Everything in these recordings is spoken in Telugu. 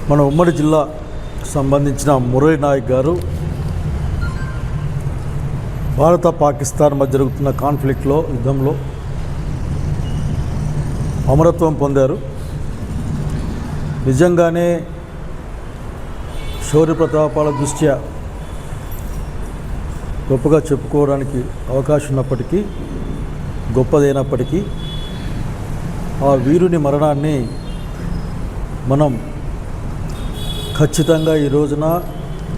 మన ఉమ్మడి జిల్లా సంబంధించిన మురళీ నాయక్ గారు భారత పాకిస్తాన్ మధ్య జరుగుతున్న కాన్ఫ్లిక్ట్లో యుద్ధంలో అమరత్వం పొందారు. నిజంగానే శౌర్య ప్రతాపాల దృష్ట్యా గొప్పగా చెప్పుకోవడానికి అవకాశం ఉన్నప్పటికీ, గొప్పదైనప్పటికీ ఆ వీరుని మరణాన్ని మనం ఖచ్చితంగా ఈ రోజున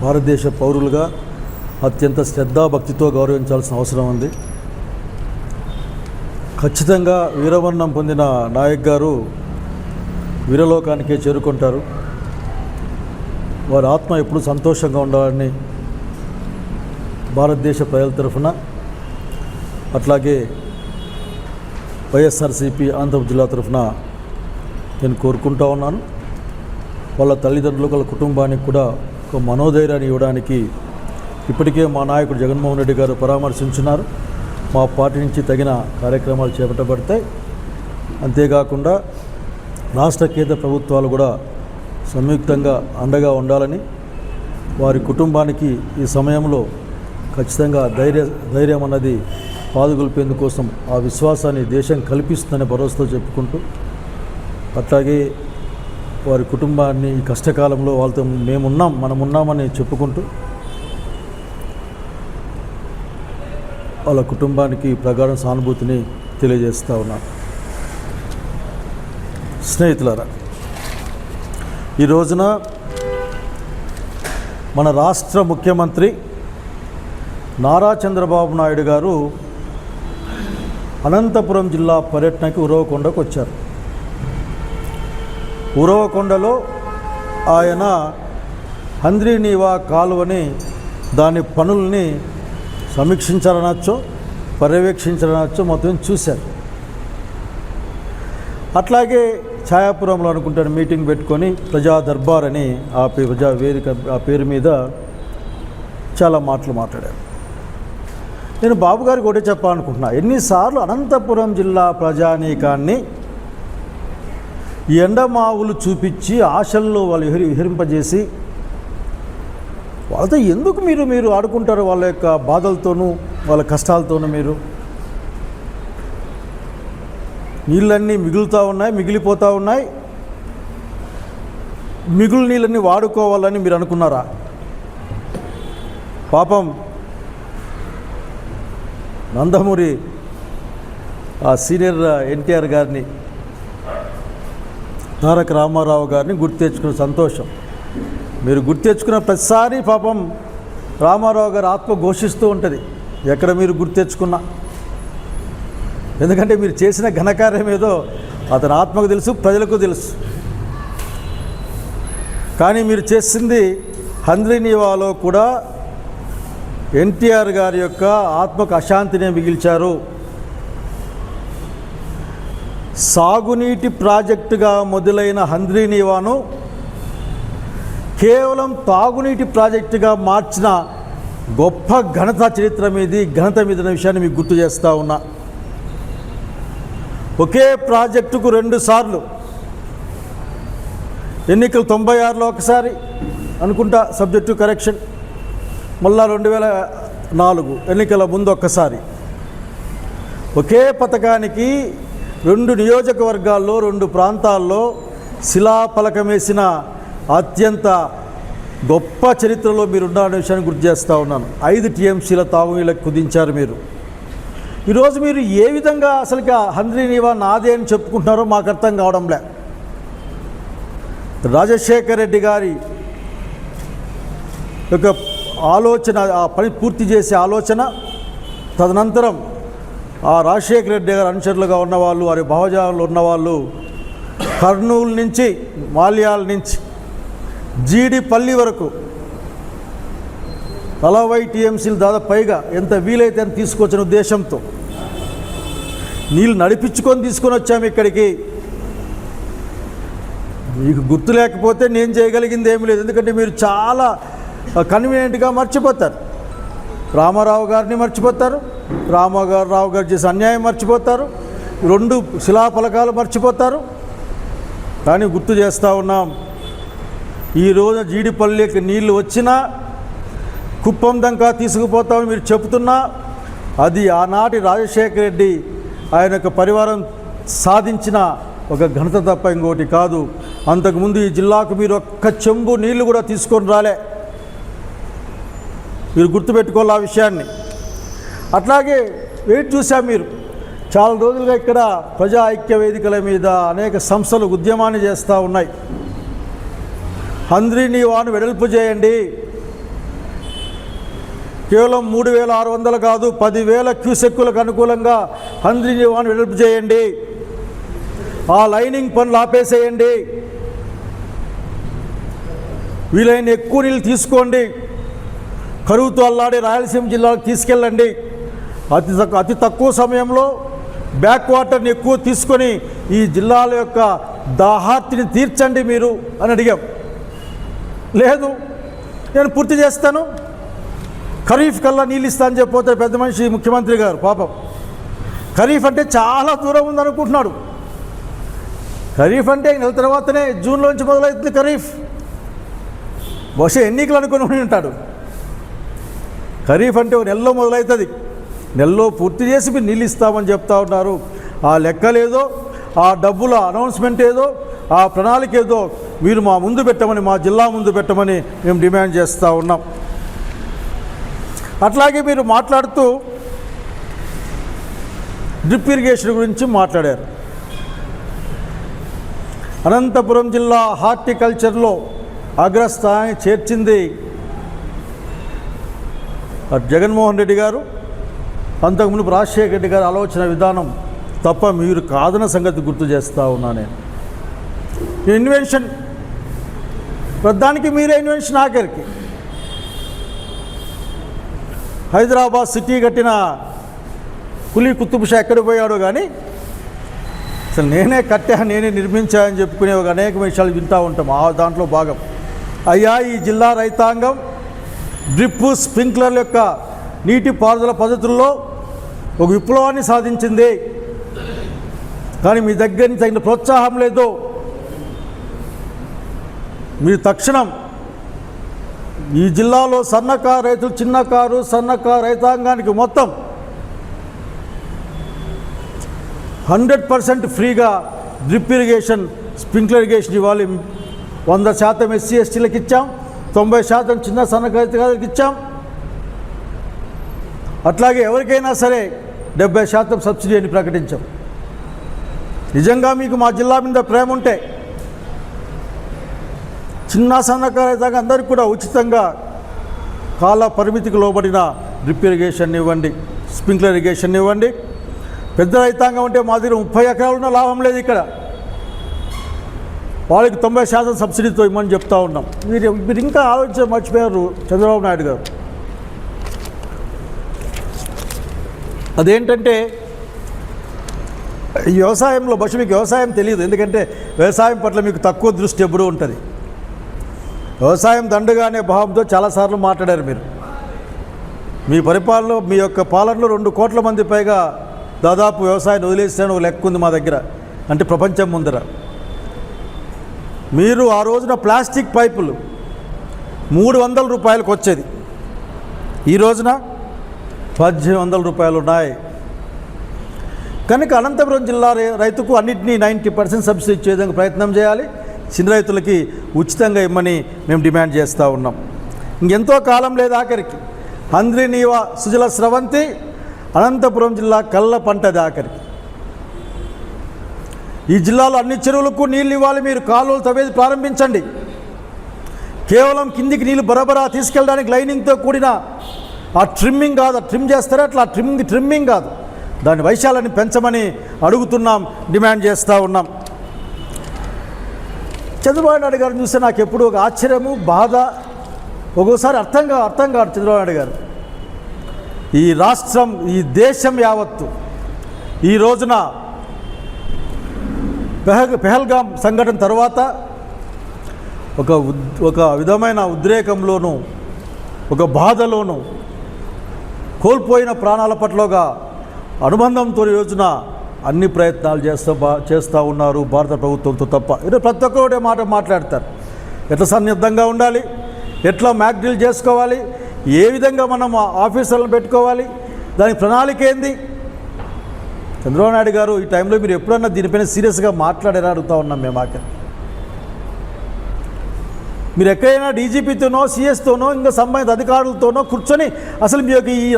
భారతదేశ పౌరులుగా అత్యంత శ్రద్ధాభక్తితో గౌరవించాల్సిన అవసరం ఉంది. ఖచ్చితంగా వీరమరణం పొందిన నాయక్ గారు వీరలోకానికే చేరుకుంటారు. వారి ఆత్మ ఎప్పుడు సంతోషంగా ఉండాలని భారతదేశ ప్రజల తరఫున, అట్లాగే వైఎస్ఆర్సీపీ ఆంధ్ర జిల్లా తరఫున నేను కోరుకుంటా ఉన్నాను. వాళ్ళ తల్లిదండ్రులకు, వాళ్ళ కుటుంబానికి కూడా ఒక మనోధైర్యాన్ని ఇవ్వడానికి ఇప్పటికే మా నాయకుడు జగన్మోహన్ రెడ్డి గారు పరామర్శించున్నారు. మా పార్టీ నుంచి తగిన కార్యక్రమాలు చేపట్టబడతాయి. అంతేకాకుండా రాష్ట్ర కేంద్ర ప్రభుత్వాలు కూడా సంయుక్తంగా అండగా ఉండాలని, వారి కుటుంబానికి ఈ సమయంలో ఖచ్చితంగా ధైర్యం అన్నది పాదుగొల్పేందుకోసం ఆ విశ్వాసాన్ని దేశం కల్పిస్తుందని భరోసాతో చెప్పుకుంటూ, అట్లాగే వారి కుటుంబాన్ని ఈ కష్టకాలంలో వాళ్ళతో మనమున్నామని చెప్పుకుంటూ వాళ్ళ కుటుంబానికి ప్రగాఢ సానుభూతిని తెలియజేస్తూ ఉన్నాను. స్నేహితులారా, ఈ రోజున మన రాష్ట్ర ముఖ్యమంత్రి నారా చంద్రబాబు నాయుడు గారు అనంతపురం జిల్లా పర్యటనకి ఉరవకొండకు వచ్చారు. ఉరవకొండలో ఆయన హంద్రీనీవా కాలువని, దాని పనుల్ని సమీక్షించాలనొచ్చో పర్యవేక్షించాలనొచ్చో మొత్తం చూశారు. అట్లాగే ఛాయాపురంలో అనుకుంటాను మీటింగ్ పెట్టుకొని ప్రజా దర్బార్ అని ఆ ప్రజా వేదిక ఆ పేరు మీద చాలా మాటలు మాట్లాడారు. నేను బాబు గారికి ఒకటే చెప్పాలనుకుంటున్నా, ఎన్నిసార్లు అనంతపురం జిల్లా ప్రజానీకాన్ని ఎండమావులు చూపించి ఆశల్లో వాళ్ళు విహరింపజేసి వాళ్ళతో ఎందుకు మీరు ఆడుకుంటారు? వాళ్ళ యొక్క బాధలతోనూ వాళ్ళ కష్టాలతోనూ నీళ్ళన్నీ మిగిలిపోతూ ఉన్నాయి. మిగులు నీళ్ళన్నీ వాడుకోవాలని మీరు అనుకున్నారా? పాపం నందమూరి ఆ సీనియర్ ఎన్టీఆర్ గారిని, తారక రామారావు గారిని గుర్తు తెచ్చుకున్న సంతోషం. మీరు గుర్తు తెచ్చుకున్న ప్రతిసారి పాపం రామారావు గారి ఆత్మ ఘోషిస్తూ ఉంటుంది ఎక్కడ మీరు గుర్తు తెచ్చుకున్నా. ఎందుకంటే మీరు చేసిన ఘనకార్యం ఏదో అతని ఆత్మకు తెలుసు, ప్రజలకు తెలుసు. కానీ మీరు చేసింది హంద్రీనీవాలో కూడా ఎన్టీఆర్ గారి యొక్క ఆత్మకు అశాంతిని మిగిల్చారు. సాగునీటి ప్రాజెక్టుగా మొదలైన హంద్రీనీవాను కేవలం తాగునీటి ప్రాజెక్టుగా మార్చిన గొప్ప ఘనత మీద విషయాన్ని మీకు గుర్తు చేస్తూ ఉన్నా. ఒకే ప్రాజెక్టుకు 2 సార్లు ఎన్నికలు 96లో ఒకసారి అనుకుంటా, సబ్జెక్టు కరెక్షన్, మళ్ళా 2004 ఎన్నికల ముందు ఒక్కసారి, ఒకే పథకానికి 2 నియోజకవర్గాల్లో 2 ప్రాంతాల్లో శిలాఫలకం వేసిన అత్యంత గొప్ప చరిత్రలో మీరున్న విషయాన్ని గుర్తు చేస్తూ ఉన్నాను. 5 టీఎంసీల తాగునీళ్ళకు కుదించారు మీరు. ఈరోజు మీరు ఏ విధంగా అసలు హంద్రీనీవా నాదే అని చెప్పుకుంటున్నారో మాకు అర్థం కావడంలే. రాజశేఖర రెడ్డి గారి యొక్క ఆలోచన, ఆ పని పూర్తి చేసే ఆలోచన, తదనంతరం ఆ రాజశేఖర రెడ్డి గారు అనుచరులుగా ఉన్నవాళ్ళు, వారి భావజాలంలో ఉన్నవాళ్ళు కర్నూలు నుంచి, మాల్యాల నుంచి జీడిపల్లి వరకు 40 టీఎంసీలు దాదాపు పైగా ఎంత వీలైతే అని తీసుకొచ్చిన ఉద్దేశంతో నీళ్ళు నడిపించుకొని తీసుకొని వచ్చాము ఇక్కడికి. మీకు గుర్తు లేకపోతే నేను చేయగలిగింది ఏమీ లేదు. ఎందుకంటే మీరు చాలా కన్వీనియంట్గా మర్చిపోతారు. రామారావు గారిని మర్చిపోతారు, రామారావు గారు చేసే అన్యాయం మర్చిపోతారు, 2 శిలాఫలకాలు మర్చిపోతారు. కానీ గుర్తు చేస్తూ ఉన్నాం, ఈరోజు జీడిపల్లికి నీళ్లు వచ్చినా కుప్పం దంకా తీసుకుపోతామని మీరు చెబుతున్నా అది ఆనాటి రాజశేఖర రెడ్డి ఆయన యొక్క పరివారం సాధించిన ఒక ఘనత తప్ప ఇంకోటి కాదు. అంతకుముందు ఈ జిల్లాకు మీరు ఒక్క చెంబు నీళ్లు కూడా తీసుకొని రాలే. మీరు గుర్తుపెట్టుకోవాలి ఆ విషయాన్ని. అట్లాగే వెయిట్ చూసాం మీరు చాలా రోజులుగా ఇక్కడ ప్రజా ఐక్య వేదికల మీద అనేక సంస్థలు ఉద్యమాన్ని చేస్తూ ఉన్నాయి. హంద్రీ నీవాను వెడల్పు చేయండి, కేవలం 3,600 కాదు 10,000 క్యూసెక్కులకు అనుకూలంగా హంద్రీ నీవాను వెడల్పు చేయండి, ఆ లైనింగ్ పనులు ఆపేసేయండి, వీలైన ఎక్కువ నీళ్ళు తీసుకోండి, కరువుతో అల్లాడే రాయలసీమ జిల్లాకు తీసుకెళ్ళండి, అతి తక్కువ సమయంలో బ్యాక్ వాటర్ని ఎక్కువ తీసుకొని ఈ జిల్లాల యొక్క దాహార్తిని తీర్చండి మీరు అని అడిగాం. లేదు నేను పూర్తి చేస్తాను, ఖరీఫ్ కల్లా నీళ్ళు ఇస్తాను చెప్పిపోతే పెద్ద మనిషి ముఖ్యమంత్రి గారు పాపం ఖరీఫ్ అంటే చాలా దూరం ఉందనుకుంటున్నాడు. ఖరీఫ్ అంటే నెల తర్వాతనే జూన్లోంచి మొదలవుతుంది ఖరీఫ్. బహుశా ఎన్నికలు అనుకుని ఉంటాడు. ఖరీఫ్ అంటే ఒక నెలలో మొదలవుతుంది, నెలలో పూర్తి చేసి మీరు నీళ్ళు ఇస్తామని చెప్తా ఉన్నారు. ఆ లెక్కలేదో, ఆ డబ్బుల అనౌన్స్మెంట్ ఏదో, ఆ ప్రణాళిక ఏదో మీరు మా ముందు పెట్టమని, మా జిల్లా ముందు పెట్టమని మేము డిమాండ్ చేస్తూ ఉన్నాం. అట్లాగే మీరు మాట్లాడుతూ డ్రిప్ ఇరిగేషన్ గురించి మాట్లాడారు. అనంతపురం జిల్లా హార్టికల్చర్లో అగ్రస్థానాన్ని చేర్చింది జగన్మోహన్ రెడ్డి గారు, అంతకుముందు రాజశేఖర రెడ్డి గారు ఆలోచన విధానం తప్ప మీరు కాదన్న సంగతి గుర్తు చేస్తూ ఉన్నా. నేను ఇన్వెన్షన్ ప్రధానికి మీరే ఇన్వెన్షన్. ఆఖరికి హైదరాబాద్ సిటీ కట్టిన కులీ కుతుబ్ షా ఎక్కడికి పోయాడో కానీ అసలు నేనే కట్టా, నేనే నిర్మించానని చెప్పుకునే ఒక అనేక విషయాలు వింటూ ఉంటాం. ఆ దాంట్లో భాగం అయ్యా ఈ జిల్లా రైతాంగం డ్రిప్ స్ప్రింక్లర్ల యొక్క నీటి పారుదల పద్ధతుల్లో ఒక విప్లవాన్ని సాధించింది. కానీ మీ దగ్గర నుంచి తగిన ప్రోత్సాహం లేదు. మీరు తక్షణం ఈ జిల్లాలో సన్నకారు రైతులు, చిన్నకారు సన్నకారు రైతాంగానికి మొత్తం 100% ఫ్రీగా డ్రిప్ ఇరిగేషన్, స్ప్రింక్లర్ ఇరిగేషన్ ఇవ్వాలి. 100% ఎస్సీ ఎస్టీలకు ఇచ్చాం, 90% చిన్న సన్నకారు రైతులకు ఇచ్చాం. అట్లాగే ఎవరికైనా సరే 70% సబ్సిడీ అని ప్రకటించాం. నిజంగా మీకు మా జిల్లా మీద ప్రేమ ఉంటే చిన్న సన్నకారు రైతాంగం అందరికీ కూడా ఉచితంగా కాల పరిమితికి లోబడిన డ్రిప్ ఇరిగేషన్ ఇవ్వండి, స్ప్రింక్లర్ ఇరిగేషన్ ఇవ్వండి. పెద్ద రైతాంగం అంటే మా దగ్గర 30 ఎకరాలు ఉన్న లాభం లేదు. ఇక్కడ వాళ్ళకి 90% సబ్సిడీతో ఇవ్వమని చెప్తా ఉన్నాం. మీరు ఇంకా ఆలోచించ మర్చిపోయారు చంద్రబాబు నాయుడు గారు. అదేంటంటే ఈ వ్యవసాయంలో బహుశా మీకు వ్యవసాయం తెలియదు, ఎందుకంటే వ్యవసాయం పట్ల మీకు తక్కువ దృష్టి ఎప్పుడూ ఉంటుంది. వ్యవసాయం దండుగానే భావంతో చాలాసార్లు మాట్లాడారు మీరు. మీ పరిపాలనలో, మీ యొక్క పాలనలో 2 కోట్ల మంది పైగా దాదాపు వ్యవసాయాన్ని వదిలేసాను ఒక లెక్క ఉంది మా దగ్గర, అంటే ప్రపంచం ముందర. మీరు ఆ రోజున ప్లాస్టిక్ పైపులు 300 రూపాయలకు వచ్చేది, ఈ రోజున 1800 రూపాయలు ఉన్నాయి. కనుక అనంతపురం జిల్లా రైతుకు అన్నింటినీ 90% సబ్సిడీ ఇచ్చే విధంగా ప్రయత్నం చేయాలి. చిన్న రైతులకి ఉచితంగా ఇమ్మని మేము డిమాండ్ చేస్తూ ఉన్నాం. ఇంకెంతో కాలం లేదు. ఆఖరికి హంద్రీ నీవా సుజల స్రవంతి అనంతపురం జిల్లా కళ్ళ పంటది. ఆఖరికి ఈ జిల్లాలో అన్ని చెరువులకు నీళ్ళు ఇవ్వాలి. మీరు కాలువలు తవ్వేది ప్రారంభించండి. కేవలం కిందికి నీళ్ళు బరబరా తీసుకెళ్ళడానికి లైనింగ్తో కూడిన ఆ ట్రిమ్మింగ్ కాదు, ట్రిమ్ చేస్తారే అట్లా ట్రిమ్మింగ్ కాదు, దాని వైశాలని పెంచమని అడుగుతున్నాం, డిమాండ్ చేస్తూ ఉన్నాం. చంద్రబాబు నాయుడు గారిని చూస్తే నాకు ఎప్పుడు ఒక ఆశ్చర్యము, బాధ, ఒక్కోసారి అర్థం కాదు. చంద్రబాబు నాయుడు గారు ఈ రాష్ట్రం, ఈ దేశం యావత్తు ఈ రోజున పెహల్గాం సంఘటన తర్వాత ఒక విధమైన ఉద్రేకంలోనూ, ఒక బాధలోనూ, కోల్పోయిన ప్రాణాల పట్లగా అనుబంధంతో ఈ రోజున అన్ని ప్రయత్నాలు చేస్తూ ఉన్నారు భారత ప్రభుత్వంతో తప్ప. ప్రతి ఒక్కరు మాట మాట్లాడతారు. ఎట్లా సన్నిద్ధంగా ఉండాలి, ఎట్లా మ్యాక్ డ్రిల్ చేసుకోవాలి, ఏ విధంగా మనం ఆఫీసర్లను పెట్టుకోవాలి, దానికి ప్రణాళిక ఏంది. చంద్రబాబు నాయుడు గారు ఈ టైంలో మీరు ఎప్పుడన్నా దీనిపైన సీరియస్గా మాట్లాడారా అడుగుతూ ఉన్నాం మేము. ఆఖరి మీరు ఎక్కడైనా డీజీపీతోనో సిఎస్తోనో ఇంకా సంబంధిత అధికారులతోనో కూర్చొని అసలు మీ యొక్క ఈ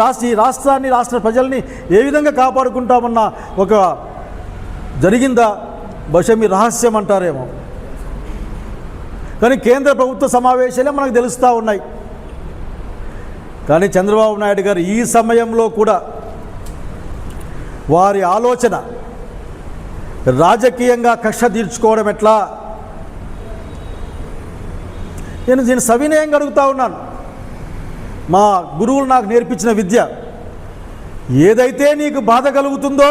రాష్ట్రాన్ని రాష్ట్ర ప్రజల్ని ఏ విధంగా కాపాడుకుంటామన్న ఒక జరిగిందా? బహుశా మీ రహస్యం అంటారేమో, కానీ కేంద్ర ప్రభుత్వ సమావేశాలే మనకు తెలుస్తూ ఉన్నాయి. కానీ చంద్రబాబు నాయుడు గారు ఈ సమయంలో కూడా వారి ఆలోచన రాజకీయంగా కక్ష తీర్చుకోవడం ఎట్లా? నేను దీన్ని సవినయంగా అడుగుతూ ఉన్నాను. మా గురువులు నాకు నేర్పించిన విద్య, ఏదైతే నీకు బాధ కలుగుతుందో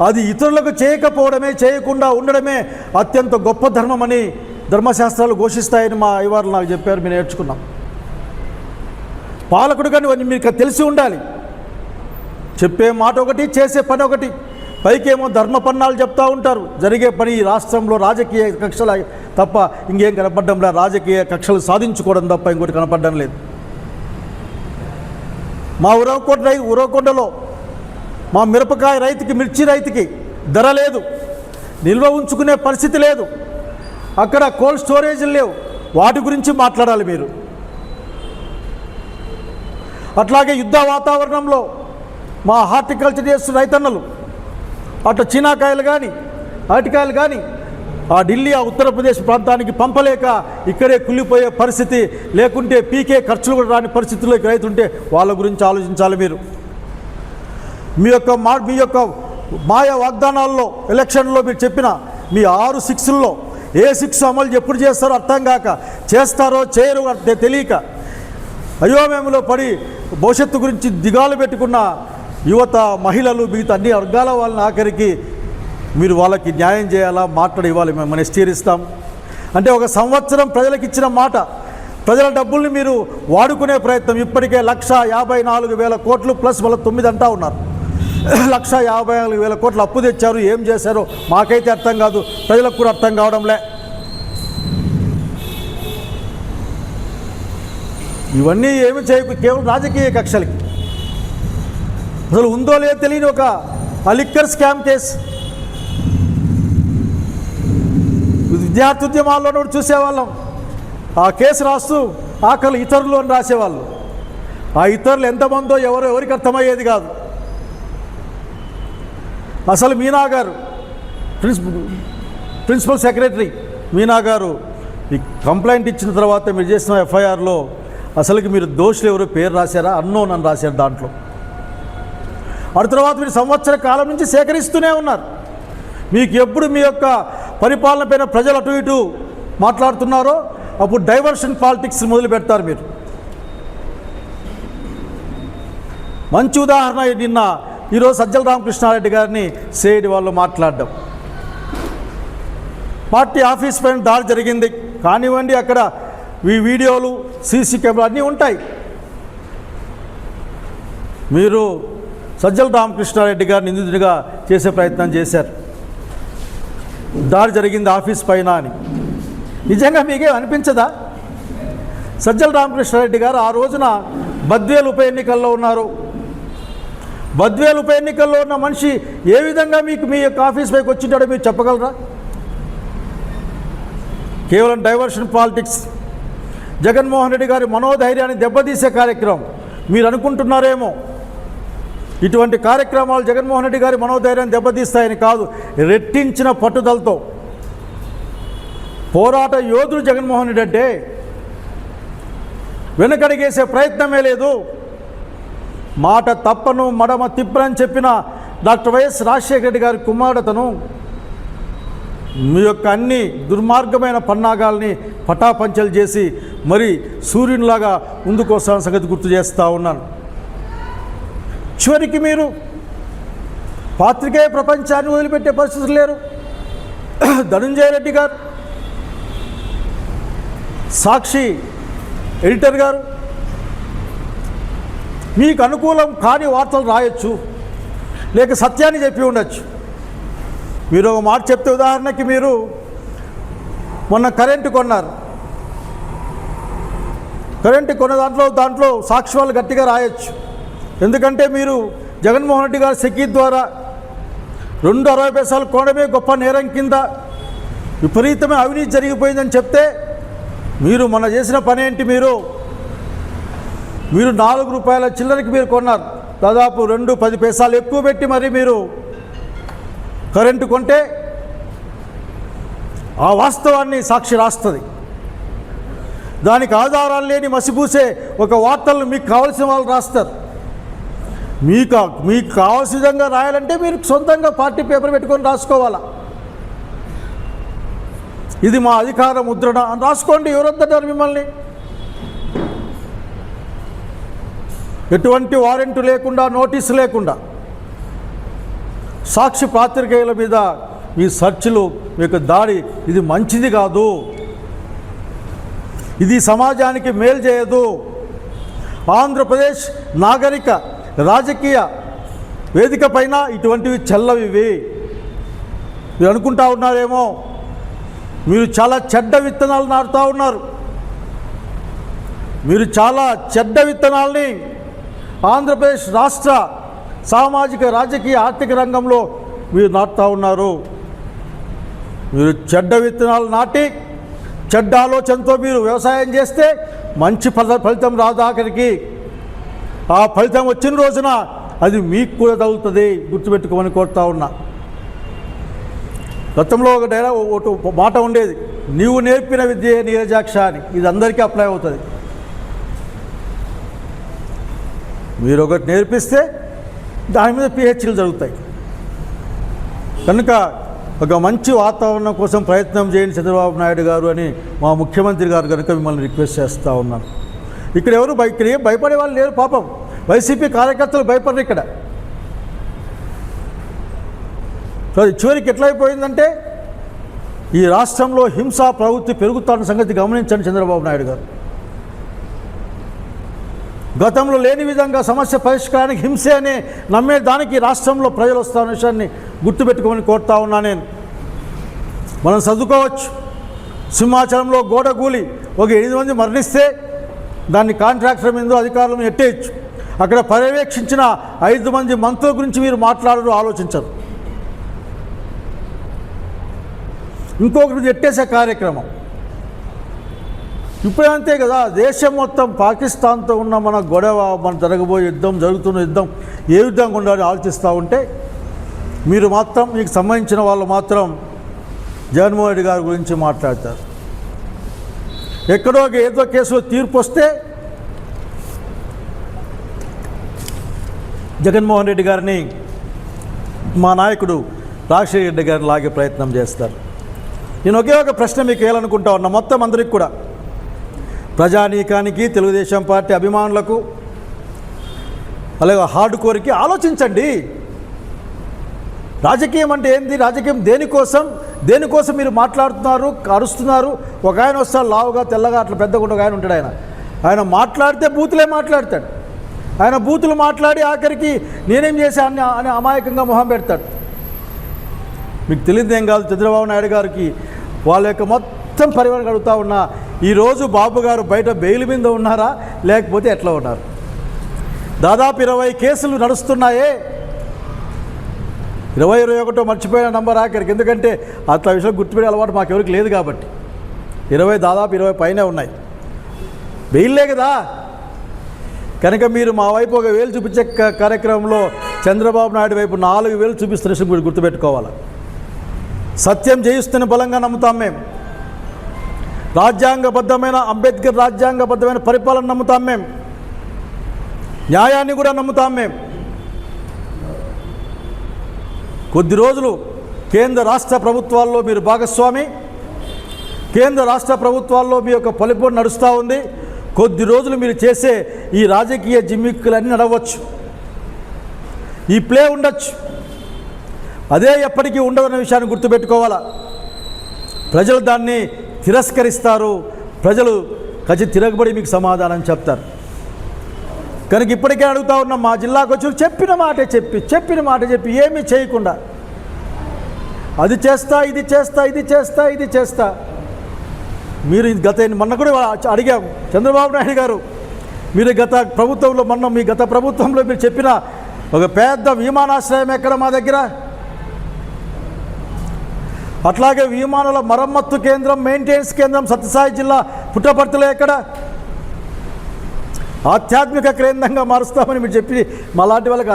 అది ఇతరులకు చేయకపోవడమే, చేయకుండా ఉండడమే అత్యంత గొప్ప ధర్మమని ధర్మశాస్త్రాలు ఘోషిస్తాయని మా అయ్యవారు నాకు చెప్పారు. మేము నేర్చుకున్నాం. పాలకుడు కానీ మీకు తెలిసి ఉండాలి. చెప్పే మాట ఒకటి, చేసే పని ఒకటి. పైకేమో ధర్మపన్నాలు చెప్తూ ఉంటారు. జరిగే పని ఈ రాష్ట్రంలో రాజకీయ కక్షలు తప్ప ఇంకేం కనపడడం లేదు. రాజకీయ కక్షలు సాధించుకోవడం తప్ప ఇంకోటి కనపడడం లేదు. మా ఉరవకొండలో మా మిరపకాయ రైతుకి, మిర్చి రైతుకి ధర లేదు, నిల్వ ఉంచుకునే పరిస్థితి లేదు. అక్కడ కోల్డ్ స్టోరేజీలు లేవు. వాటి గురించి మాట్లాడాలి మీరు. అట్లాగే యుద్ధ వాతావరణంలో మా హార్టికల్చర్ చేస్తున్న రైతన్నలు అట్లా చీనాకాయలు కానీ అరటికాయలు కానీ ఆ ఢిల్లీ, ఆ ఉత్తరప్రదేశ్ ప్రాంతానికి పంపలేక ఇక్కడే కుళ్ళిపోయే పరిస్థితి, లేకుంటే పీకే ఖర్చులు కూడా రాని పరిస్థితుల్లోకి రైతుంటే వాళ్ళ గురించి ఆలోచించాలి మీరు. మీ యొక్క మాయా వాగ్దానాల్లో ఎలక్షన్లో మీరు చెప్పిన మీ 6 6ల్లో ఏ 6 అమలు ఎప్పుడు చేస్తారో అర్థం కాక, చేస్తారో చేయరు తెలియక అయోమయంలో పడి భవిష్యత్తు గురించి దిగాలు పెట్టుకున్న యువత, మహిళలు, మిగతా అన్ని వర్గాల వాళ్ళని ఆఖరికి మీరు వాళ్ళకి న్యాయం చేయాలా, మాట్లాడి ఇవ్వాలి. మేము హెచ్చరిస్తాం. అంటే 1 సంవత్సరం ప్రజలకు ఇచ్చిన మాట, ప్రజల డబ్బుల్ని మీరు వాడుకునే ప్రయత్నం. ఇప్పటికే 1,54,000 కోట్లు ప్లస్ మళ్ళీ 9 అంటా ఉన్నారు. 1,54,000 కోట్లు అప్పు తెచ్చారు. ఏం చేశారో మాకైతే అర్థం కాదు, ప్రజలకు కూడా అర్థం కావడంలే. ఇవన్నీ ఏమి చేయకు, కేవలం రాజకీయ కక్షలకి. అసలు ఉందో లేదో తెలియని ఒక లిక్కర్ స్కామ్ కేసు విద్యార్థి ఉద్యమాల్లో కూడా చూసేవాళ్ళం. ఆ కేసు రాస్తూ ఆఖరు ఇతరులు అని రాసేవాళ్ళు. ఆ ఇతరులు ఎంతమందో ఎవరికి అర్థమయ్యేది కాదు. అసలు మీనా గారు, ప్రిన్సిపల్ సెక్రటరీ మీనా గారు ఈ కంప్లైంట్ ఇచ్చిన తర్వాత మీరు చేసిన ఎఫ్ఐఆర్లో అసలుకి మీరు దోషులు ఎవరో పేరు రాశారా? అన్నోన్ అని రాశారు దాంట్లో. ఆ తర్వాత మీరు సంవత్సర కాలం నుంచి సేకరిస్తూనే ఉన్నారు. మీకు ఎప్పుడు మీ యొక్క పరిపాలన పైన ప్రజలు అటు ఇటు మాట్లాడుతున్నారో అప్పుడు డైవర్షన్ పాలిటిక్స్ మొదలు పెడతారు మీరు. మంచి ఉదాహరణ ఈరోజు సజ్జల రామకృష్ణారెడ్డి గారిని సేడి వాళ్ళు మాట్లాడడం. పార్టీ ఆఫీస్ పైన దాడి జరిగింది కానివ్వండి, అక్కడ వీడియోలు, సీసీ కెమెరా అన్నీ ఉంటాయి. మీరు సజ్జల రామకృష్ణారెడ్డి గారిని నిందితుడిగా చేసే ప్రయత్నం చేశారు. దాడి జరిగింది ఆఫీస్ పైన అని. నిజంగా మీకే అనిపించదా? సజ్జల రామకృష్ణారెడ్డి గారు ఆ రోజున బద్వేలు ఉప ఎన్నికల్లో ఉన్నారు. బద్వేలు ఉప ఎన్నికల్లో ఉన్న మనిషి ఏ విధంగా మీ యొక్క ఆఫీస్ పైకి వచ్చింటాడో మీరు చెప్పగలరా? కేవలం డైవర్షన్ పాలిటిక్స్, జగన్మోహన్ రెడ్డి గారి మనోధైర్యాన్ని దెబ్బతీసే కార్యక్రమం. మీరు అనుకుంటున్నారేమో ఇటువంటి కార్యక్రమాలు జగన్మోహన్ రెడ్డి గారి మనోధైర్యాన్ని దెబ్బతీస్తాయని. కాదు, రెట్టించిన పట్టుదలతో పోరాట యోధుడు జగన్మోహన్ రెడ్డి అంటే వెనకడిగేసే ప్రయత్నమే లేదు. మాట తప్పను, మడమ తిప్పనని చెప్పిన డాక్టర్ వైఎస్ రాజశేఖర రెడ్డి గారి కుమారుడతను మీ యొక్క అన్ని దుర్మార్గమైన పన్నాగాల్ని పటాపంచలు చేసి మరి సూర్యునిలాగా ముందుకొస్తున్న సంగతి గుర్తు చేస్తూ ఉన్నాను. చివరికి మీరు పాత్రికేయ ప్రపంచాన్ని వదిలిపెట్టే పరిస్థితులు లేరు. ధనుంజయ రెడ్డి గారు, సాక్షి ఎడిటర్ గారు మీకు అనుకూలం కాని వార్తలు రాయొచ్చు, లేక సత్యాన్ని చెప్పి ఉండొచ్చు. మీరు ఒక మాట చెప్తే, ఉదాహరణకి మీరు మొన్న కరెంటు కొన్నారు, కరెంటు కొన్న దాంట్లో సాక్ష్యాలు గట్టిగా రాయొచ్చు. ఎందుకంటే మీరు జగన్మోహన్ రెడ్డి గారి సెకీ ద్వారా 2.60 పైసలు కొనడమే గొప్ప నేరం కింద విపరీతమైన అవినీతి జరిగిపోయిందని చెప్తే మీరు మొన్న చేసిన పని ఏంటి? మీరు ₹4 చిల్లరకి మీరు కొన్నారు. దాదాపు 2.10 పైసలు ఎక్కువ పెట్టి మరి మీరు కరెంటు కొంటే ఆ వాస్తవాన్ని సాక్షి రాస్తుంది. దానికి ఆధారాలు లేని మసిపూసే ఒక వార్తలను మీకు కావాల్సిన వాళ్ళు రాస్తారు. మీకు కావాల్సిన విధంగా రాయాలంటే మీరు సొంతంగా పార్టీ పేపర్ పెట్టుకొని రాసుకోవాలా. ఇది మా అధికార ముద్రణ అని రాసుకోండి. ఎవరొద్దంటారు మిమ్మల్ని? ఎటువంటి వారెంట్ లేకుండా, నోటీసు లేకుండా సాక్షి పాత్రికేయుల మీద మీ సర్చ్లు, మీకు దాడి, ఇది మంచిది కాదు. ఇది సమాజానికి మేలు చేయదు. ఆంధ్రప్రదేశ్ నాగరిక రాజకీయ వేదిక పైన ఇటువంటివి చెల్లవివి. మీరు అనుకుంటా ఉన్నారేమో మీరు చాలా చెడ్డ విత్తనాలు నాటుతూ ఉన్నారు. మీరు చాలా చెడ్డ విత్తనాల్ని ఆంధ్రప్రదేశ్ రాష్ట్ర సామాజిక, రాజకీయ, ఆర్థిక రంగంలో మీరు నాటుతూ ఉన్నారు. మీరు చెడ్డ విత్తనాలు నాటి చెడ్డ ఆలోచనతో మీరు వ్యవసాయం చేస్తే మంచి ఫలితం రాదు. ఆఖరికి ఆ ఫలితం వచ్చిన రోజున అది మీకు కూడా తగులుతుంది. గుర్తుపెట్టుకోమని కోరుతా ఉన్నా. గతంలో ఒక మాట ఉండేది, నీవు నేర్పిన విద్య నీరజాక్ష అని. ఇది అందరికీ అప్లై అవుతుంది. మీరు ఒకటి నేర్పిస్తే దాని మీద పిహెచ్డీలు జరుగుతాయి. కనుక ఒక మంచి వాతావరణం కోసం ప్రయత్నం చేయండి చంద్రబాబు నాయుడు గారు అని మా ముఖ్యమంత్రి గారు కనుక మిమ్మల్ని రిక్వెస్ట్ చేస్తూ ఉన్నాను. ఇక్కడ ఎవరు భయపడే వాళ్ళు లేరు. పాపం వైసీపీ కార్యకర్తలు భయపడరు ఇక్కడ. చివరికి ఎట్లయిపోయిందంటే ఈ రాష్ట్రంలో హింసా ప్రవృత్తి పెరుగుతున్న సంగతి గమనించండి చంద్రబాబు నాయుడు గారు. గతంలో లేని విధంగా సమస్య పరిష్కారానికి హింసే అనే నమ్మేదానికి రాష్ట్రంలో ప్రజలు వస్తున్న విషయాన్ని గుర్తుపెట్టుకోమని కోరుతా ఉన్నా నేను. మనం చదువుకోవచ్చు. సింహాచలంలో గోడ కూలి ఒక 8 మంది మరణిస్తే దాన్ని కాంట్రాక్టర్ మీద అధికారులను ఎట్టేయచ్చు. అక్కడ పర్యవేక్షించిన 5 మంది మంత్రుల గురించి మీరు మాట్లాడరు, ఆలోచించరు. ఇంకొకటి ఎట్టేసే కార్యక్రమం ఇప్పుడు అంతే కదా. దేశం మొత్తం పాకిస్తాన్తో ఉన్న మన గొడవ, మన జరగబోయే యుద్ధం, జరుగుతున్న యుద్ధం ఏ విధంగా ఉండాలని ఆలోచిస్తూ ఉంటే మీరు మాత్రం, మీకు సంబంధించిన వాళ్ళు మాత్రం జగన్మోహన్ రెడ్డి గారి గురించి మాట్లాడతారు. ఎక్కడో ఏదో కేసులో తీర్పు వస్తే జగన్మోహన్ రెడ్డి గారిని మా నాయకుడు రాజశేఖర రెడ్డి గారిని లాగే ప్రయత్నం చేస్తారు. నేను ఒకే ఒక ప్రశ్న మీకు వేయాలనుకుంటా ఉన్నా, మొత్తం అందరికి కూడా, ప్రజానీకానికి, తెలుగుదేశం పార్టీ అభిమానులకు, అలాగే హార్డ్ కోర్కి ఆలోచించండి. రాజకీయం అంటే ఏంది? రాజకీయం దేనికోసం మీరు మాట్లాడుతున్నారు, అరుస్తున్నారు? ఒక ఆయన వస్తాడు లావుగా, తెల్లగా, అట్లా పెద్దగా ఒక ఆయన ఉంటాడు. ఆయన మాట్లాడితే బూతులే మాట్లాడతాడు. ఆయన బూతులు మాట్లాడి ఆఖరికి నేనేం చేశాను అని అమాయకంగా మొహం పెడతాడు. మీకు తెలియదేం కాదు, చంద్రబాబు నాయుడు గారికి వాళ్ళ యొక్క మొత్తం పరివారం అడుగుతూ ఉన్నా, ఈరోజు బాబు గారు బయట బెయిల్ మీద ఉన్నారా లేకపోతే ఎట్లా ఉన్నారు? దాదాపు 20 కేసులు నడుస్తున్నాయే. 21 మర్చిపోయిన నంబర్ ఆఖరికి, ఎందుకంటే అట్లా విషయం గుర్తుపెట్టే అలవాటు మాకెవరికి లేదు కాబట్టి. దాదాపు 20 పైనే ఉన్నాయి. బెయిల్లే కదా. కనుక మీరు మా వైపు ఒక వేలు చూపించే కార్యక్రమంలో చంద్రబాబు నాయుడు వైపు 4 వేలు చూపిస్తున్న విషయం మీరు గుర్తుపెట్టుకోవాలి. సత్యం జయిస్తున్న బలంగా నమ్ముతాం మేము. రాజ్యాంగబద్ధమైన, అంబేద్కర్ రాజ్యాంగబద్ధమైన పరిపాలన నమ్ముతాం మేము. న్యాయాన్ని కూడా నమ్ముతాం మేము. కొద్ది రోజులు కేంద్ర రాష్ట్ర ప్రభుత్వాల్లో మీరు భాగస్వామి. కేంద్ర రాష్ట్ర ప్రభుత్వాల్లో మీ యొక్క పొలిపోటు నడుస్తూ ఉంది. కొద్ది రోజులు మీరు చేసే ఈ రాజకీయ జిమ్మిక్కులన్నీ నడవచ్చు, ఈ ప్లే ఉండొచ్చు. అదే ఎప్పటికీ ఉండదన్న విషయాన్ని గుర్తుపెట్టుకోవాలా. ప్రజలు దాన్ని తిరస్కరిస్తారు. ప్రజలు తిరగబడి మీకు సమాధానం చెప్తారు. కనుక ఇప్పటికే అడుగుతా ఉన్నాం, మా జిల్లాకు వచ్చి చెప్పిన మాట చెప్పి ఏమీ చేయకుండా అది చేస్తా, ఇది చేస్తా మీరు మొన్న కూడా అడిగాం చంద్రబాబు నాయుడు గారు, మీరు గత ప్రభుత్వంలో మీ గత ప్రభుత్వంలో మీరు చెప్పిన ఒక పెద్ద విమానాశ్రయం ఎక్కడ మా దగ్గర, అట్లాగే విమానాల మరమ్మత్తు కేంద్రం మెయింటెనెన్స్ కేంద్రం సత్యసాయి జిల్లా పుట్టపర్తిలో ఎక్కడ, ఆధ్యాత్మిక కేంద్రంగా మారుస్తామని మీరు చెప్పి మాలాంటి వాళ్ళకి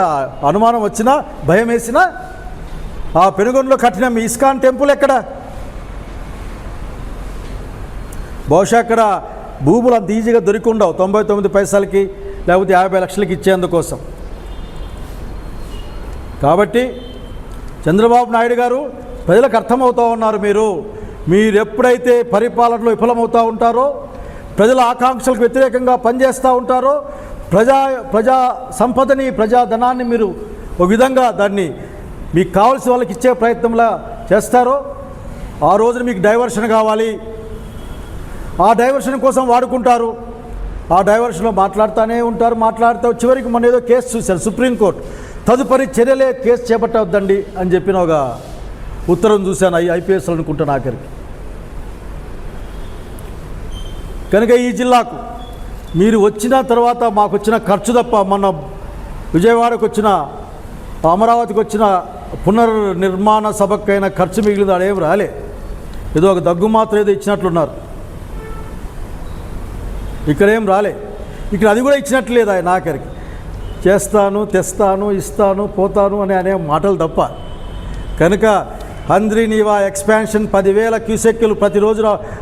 అనుమానం వచ్చినా భయం వేసినా ఆ పెనుగొండలో కట్టిన మీ ఇస్కాన్ టెంపుల్ ఎక్కడ? బహుశా అక్కడ భూములు అంత ఈజీగా దొరికి ఉండవు 99 పైసలకి లేకపోతే 50 లక్షలకి ఇచ్చేందుకోసం. కాబట్టి చంద్రబాబు నాయుడు గారు ప్రజలకు అర్థమవుతూ ఉన్నారు. మీరు ఎప్పుడైతే పరిపాలనలో విఫలమవుతూ ఉంటారో, ప్రజల ఆకాంక్షలకు వ్యతిరేకంగా పనిచేస్తూ ఉంటారో, ప్రజా సంపదని ప్రజాధనాన్ని మీరు ఒక విధంగా దాన్ని మీకు కావాల్సిన వాళ్ళకి ఇచ్చే ప్రయత్నంలా చేస్తారో, ఆ రోజున మీకు డైవర్షన్ కావాలి, ఆ డైవర్షన్ కోసం వాడుకుంటారు. ఆ డైవర్షన్లో మాట్లాడుతూనే ఉంటారు. మాట్లాడుతూ చివరికి మొన్న ఏదో కేసు చూశారు సుప్రీంకోర్టు, తదుపరి చర్యలే కేసు చేపట్టవద్దండి అని చెప్పిన ఒక ఉత్తరం చూశాను. ఐపీఎస్ అనుకుంటాను ఆఖరికి. కనుక ఈ జిల్లాకు మీరు వచ్చిన తర్వాత మాకు వచ్చిన ఖర్చు తప్ప, మొన్న విజయవాడకు వచ్చిన అమరావతికి వచ్చిన పునర్నిర్మాణ సభకైన ఖర్చు మిగిలింది అదేం రాలే. ఏదో ఒక దగ్గు మాత్రం ఏదో ఇచ్చినట్లున్నారు. ఇక్కడేం రాలే. ఇక్కడ అది కూడా ఇచ్చినట్లు లేదు ఆయన ఆఖరికి. చేస్తాను, తెస్తాను, ఇస్తాను, పోతాను అనే మాటలు తప్ప. కనుక హంద్రీనీవా ఎక్స్పాన్షన్ 10,000 క్యూసెక్కులు ప్రతిరోజు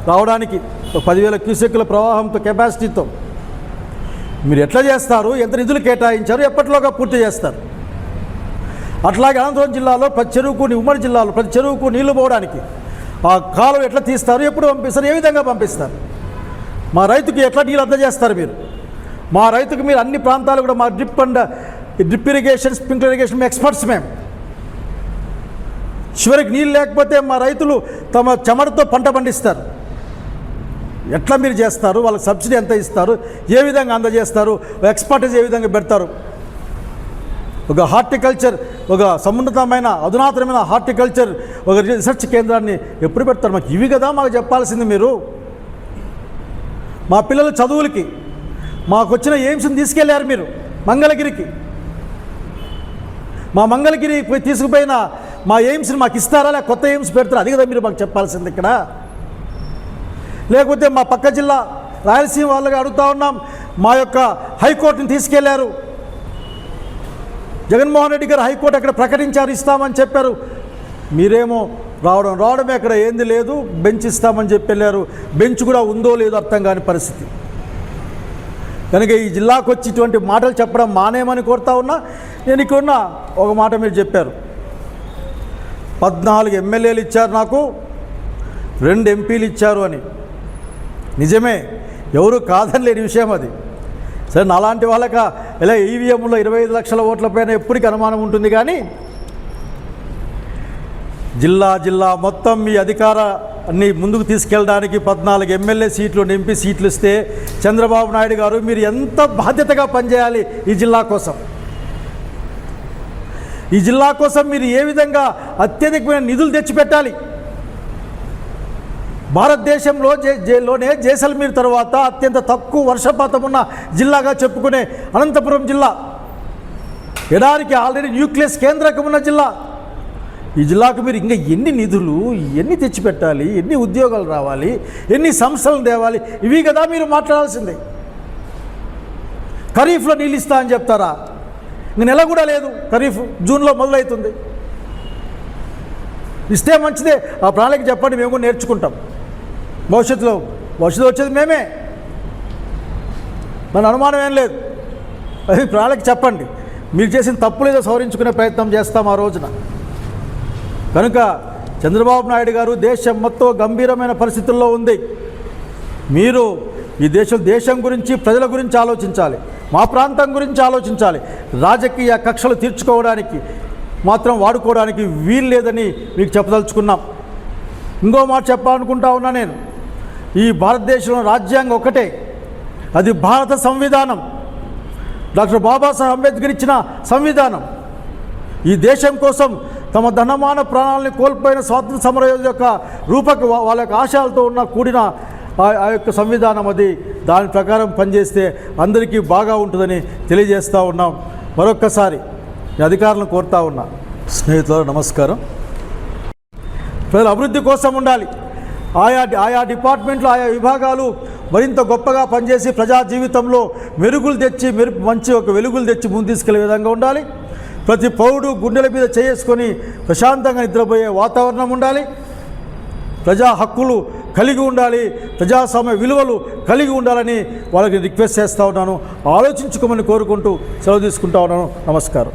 రావడానికి, 10,000 క్యూసెక్కుల ప్రవాహంతో కెపాసిటీతో మీరు ఎట్లా చేస్తారు? ఎంత నిధులు కేటాయించారు? ఎప్పటిలోగా పూర్తి చేస్తారు? అట్లాగే అనంతపురం జిల్లాలో ప్రతి చెరువుకు, ఉమ్మడి జిల్లాలో ప్రతి చెరువుకు నీళ్లు పోవడానికి ఆ కాలువ ఎట్లా తీస్తారు? ఎప్పుడు పంపిస్తారు? ఏ విధంగా పంపిస్తారు? మా రైతుకి ఎట్లా నీళ్ళు అందజేస్తారు మీరు? మా రైతుకు మీరు అన్ని ప్రాంతాలు కూడా మా drip irrigation, sprinkler irrigation experts మేము. చివరికి నీళ్ళు లేకపోతే మా రైతులు తమ చెమటతో పంట పండిస్తారు. ఎట్లా మీరు చేస్తారు? వాళ్ళకి సబ్సిడీ ఎంత ఇస్తారు? ఏ విధంగా అందజేస్తారు? ఎక్స్పర్టైజ్ ఏ విధంగా పెడతారు? ఒక హార్టికల్చర్, ఒక సమున్నతమైన అధునాతనమైన హార్టికల్చర్ ఒక రీసెర్చ్ కేంద్రాన్ని ఎప్పుడు పెడతారు? మాకు ఇవి కదా మాకు చెప్పాల్సింది మీరు. మా పిల్లల చదువులకి మాకు వచ్చిన ఎయిమ్స్ని తీసుకెళ్ళారు మీరు మంగళగిరికి. మా మంగళగిరి తీసుకుపోయిన మా ఎయిమ్స్ని మాకు ఇస్తారా, లేక కొత్త ఎయిమ్స్ పెడతారా? అది కదా మీరు మాకు చెప్పాల్సింది ఇక్కడ. లేకపోతే మా పక్క జిల్లా రాయలసీమ వాళ్ళగా అడుగుతూ ఉన్నాం, మా యొక్క హైకోర్టుని తీసుకెళ్లారు. జగన్మోహన్ రెడ్డి గారు హైకోర్టు అక్కడ ప్రకటించారు, ఇస్తామని చెప్పారు. మీరేమో రావడమే అక్కడ ఏంది లేదు, బెంచ్ ఇస్తామని చెప్పి వెళ్ళారు. బెంచ్ కూడా ఉందో లేదో అర్థం కాని పరిస్థితి. కనుక ఈ జిల్లాకు వచ్చి ఇటువంటి మాటలు చెప్పడం మానేమని కోరుతా ఉన్నా. నేను ఇక్కడున్న ఒక మాట మీరు చెప్పారు, 14 ఎమ్మెల్యేలు ఇచ్చారు నాకు, 2 ఎంపీలు ఇచ్చారు అని. నిజమే, ఎవరు కాదని లేని విషయం అది. సరే, నాలాంటి వాళ్ళక ఇలా ఈవీఎంలో 25 లక్షల ఓట్లపైన ఎప్పటికీ అనుమానం ఉంటుంది. కానీ జిల్లా మొత్తం మీ అధికారాన్ని ముందుకు తీసుకెళ్ళడానికి 14 ఎమ్మెల్యే సీట్లు, ఎంపీ సీట్లు ఇస్తే చంద్రబాబు నాయుడు గారు మీరు ఎంత బాధ్యతగా పనిచేయాలి ఈ జిల్లా కోసం. ఈ జిల్లా కోసం మీరు ఏ విధంగా అత్యధికమైన నిధులు తెచ్చిపెట్టాలి. భారతదేశంలోనే జైసల్మీర్ తర్వాత అత్యంత తక్కువ వర్షపాతం ఉన్న జిల్లాగా చెప్పుకునే అనంతపురం జిల్లా, ఎడారికి ఆల్రెడీ న్యూక్లియస్ కేంద్రకం ఉన్న జిల్లా. ఈ జిల్లాకు మీరు ఇంకా ఎన్ని నిధులు, ఎన్ని తెచ్చిపెట్టాలి, ఎన్ని ఉద్యోగాలు రావాలి, ఎన్ని సంస్థలను తేవాలి, ఇవి కదా మీరు మాట్లాడాల్సిందే. ఖరీఫ్లో నీళ్ళు ఇస్తా అని చెప్తారా? ఇంక నెల కూడా లేదు, ఖరీఫ్ జూన్లో మొదలవుతుంది. ఇస్తే మంచిదే, ఆ ప్రణాళిక చెప్పండి, మేము కూడా నేర్చుకుంటాం. భవిష్యత్తులో వచ్చేది మేమే, మన అనుమానం ఏం లేదు. అది ప్రణాళిక చెప్పండి, మీరు చేసిన తప్పులేదో సవరించుకునే ప్రయత్నం చేస్తాం ఆ రోజున. కనుక చంద్రబాబు నాయుడు గారు దేశం మొత్తం గంభీరమైన పరిస్థితుల్లో ఉంది. మీరు ఈ దేశం గురించి, ప్రజల గురించి ఆలోచించాలి, మా ప్రాంతం గురించి ఆలోచించాలి. రాజకీయ కక్షలు తీర్చుకోవడానికి మాత్రం వాడుకోవడానికి వీలు లేదని మీకు చెప్పదలుచుకున్నాం. ఇంకో మాట చెప్పాలనుకుంటా ఉన్నా నేను, ఈ భారతదేశంలో రాజ్యాంగం ఒకటే, అది భారత సంవిధానం, డాక్టర్ బాబాసాహెబ్ అంబేద్కర్ ఇచ్చిన సంవిధానం. ఈ దేశం కోసం తమ ధనమాన ప్రాణాలని కోల్పోయిన స్వాతంత్ర సమరయోధుల యొక్క వాళ్ళ యొక్క ఆశయాలతో కూడిన ఆ యొక్క సంవిధానం అది దాని ప్రకారం పనిచేస్తే అందరికీ బాగా ఉంటుందని తెలియజేస్తూ ఉన్నాం. మరొక్కసారి అధికారులను కోరుతా ఉన్నా. స్నేహితులారా నమస్కారం. ప్రజల అభివృద్ధి కోసం ఉండాలి. ఆయా డిపార్ట్మెంట్లు ఆయా విభాగాలు మరింత గొప్పగా పనిచేసి ప్రజా జీవితంలో మెరుగులు తెచ్చి మంచి ఒక వెలుగులు తెచ్చి ముందు తీసుకెళ్లే విధంగా ఉండాలి. ప్రతి పౌరుడు గుండెల మీద చేసుకొని ప్రశాంతంగా నిద్రపోయే వాతావరణం ఉండాలి. ప్రజా హక్కులు కలిగి ఉండాలి. ప్రజాస్వామ్య విలువలు కలిగి ఉండాలని వాళ్ళకి రిక్వెస్ట్ చేస్తూ ఉన్నాను. ఆలోచించుకోమని కోరుకుంటూ సెలవు తీసుకుంటా ఉన్నాను. నమస్కారం.